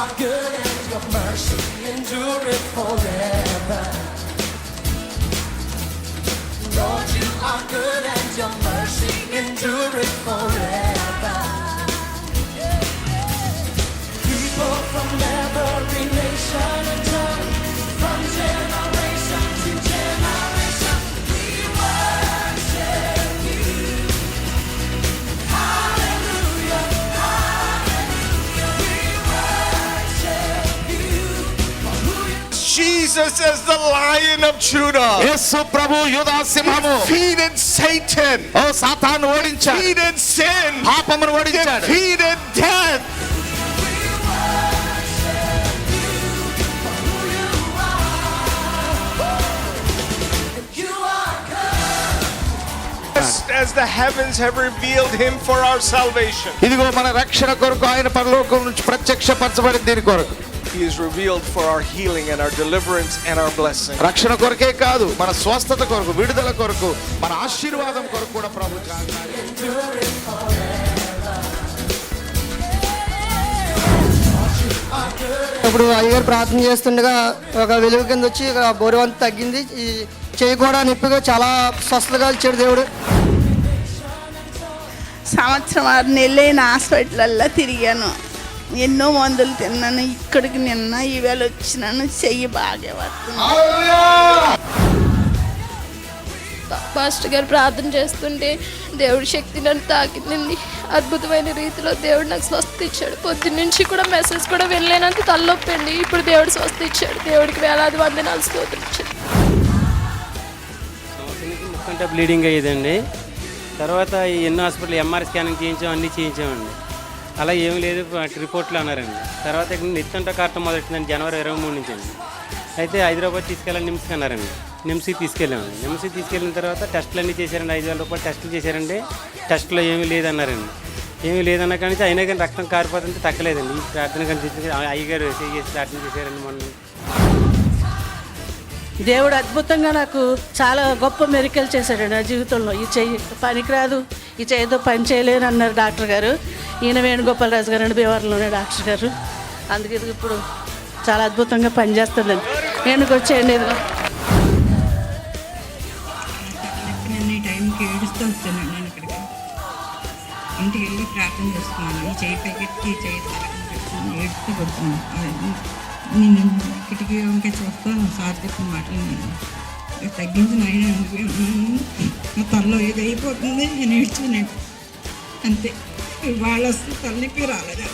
are good and your mercy endureth forever. Lord, you are good and your mercy endureth forever. People from every nation and tongue, from generation to generation, we worship you. Hallelujah, hallelujah, we worship you. For who you Jesus as the Lion of Judah. యేసు ప్రభు యూదా సింహము. Defeated Satan. ఓ సాతాను ఓడించాడు. Defeated sin. పాపమును ఓడించాడు. Defeated death. As the heavens have revealed him for our salvation. ఇదిగో మన రక్షణ కొరకు ఆయన పరలోకం నుంచి ప్రత్యక్షపరచబడింది. దీని కొరకు He is revealed for our healing and our deliverance and our blessing. రక్షణ కొరకే కాదు, మన స్వస్థత కొరకు, విడుదల కొరకు, మన ఆశీర్వాదం కొరకు కూడా ప్రభు ఇప్పుడు అయ్యగారు ప్రార్థన చేస్తుండగా ఒక వెలుగు కింద వచ్చి బోరువంత తగ్గింది. ఈ చేయి కూడా నొప్పిగా చాలా స్వస్థతగా ఇచ్చాడు దేవుడు. సంవత్సరం 6 నెలలైన హాస్పిటల్లో తిరిగాను, ఎన్నో మందులు తిన్నాను. ఇక్కడికి నిన్న ఈవేళ వచ్చినాను, చెయ్యి బాగా వస్తుంది. పాస్టర్ గారు ప్రార్థన చేస్తుంటే దేవుడి శక్తి నన్ను తాకిందండి. అద్భుతమైన రీతిలో దేవుడు నాకు స్వస్థ ఇచ్చాడు. పొద్దున్న నుంచి కూడా మెసేజ్ కూడా వెళ్ళలేనంత తలనొప్పి అండి. ఇప్పుడు దేవుడు స్వస్థ ఇచ్చాడు. దేవుడికి వేలాది వందనాలు స్తోత్రం ఇచ్చాడు. ముక్కంటే బ్లీడింగ్ అయ్యేదండి. తర్వాత ఎన్నో హాస్పిటల్ ఎంఆర్ స్కానింగ్ చేయించాం, అన్నీ చేయించామండి. అలా ఏమీ లేదు రిపోర్ట్లు అన్నారండి. తర్వాత ఇక్కడ నిత్యంట కార్తం మొదలెట్టిందండి జనవరి 23 నుంచి అండి. అయితే హైదరాబాద్ తీసుకెళ్ళాలి, నిమ్స్కి అన్నారండి. నిమ్స్కి తీసుకెళ్ళామండి. నిమ్స్కి తీసుకెళ్ళిన తర్వాత టెస్టులు అన్నీ చేశారండి. 5,000 రూపాయలు టెస్టులు చేశారండి. టెస్ట్లో ఏమీ లేదన్నారండి. ఏమీ లేదన్నా కానీ అయినా కానీ రక్తం కారిపోతుంటే తగ్గలేదండి. ఈ ప్రార్థన కనిపించింది, అయ్యగారు చేసి ప్రార్థన చేశారండి. మొన్న దేవుడు అద్భుతంగా నాకు చాలా గొప్ప మెరికల్ చేశాడు నా జీవితంలో. ఈ చెయ్యి పనికిరాదు, ఈ చెయ్యితో పని చేయలేను అన్నారు డాక్టర్ గారు. ఈయన వేణుగోపాలరాజు గారు అండి, భీమవరంలోనే డాక్టర్ గారు. అందుకే ఇది ఇప్పుడు చాలా అద్భుతంగా పనిచేస్తుందండి. నేను వచ్చేయండి ఇదిగో. నేను ఈ టైంకి ఏడుస్తూ వచ్చానండి. నేను ఇక్కడికి ఇంటికి వెళ్ళి ప్రార్థన చేస్తున్నాను. ఈ చేయి పైకెత్తి ఈ చేయి తరగని పెట్టుకుని ఏడుస్తూ కొడుతున్నాను. నేను కిటికీ వంకే చూస్తాను, సార్ చెప్పిన మాటలు నేను తగ్గించిన ఆయన నా తలలో ఏది అయిపోతుంది, నేను ఏడ్చాను అంతే. వాళ్ళు వస్తే తలనొప్పి రాలేదు.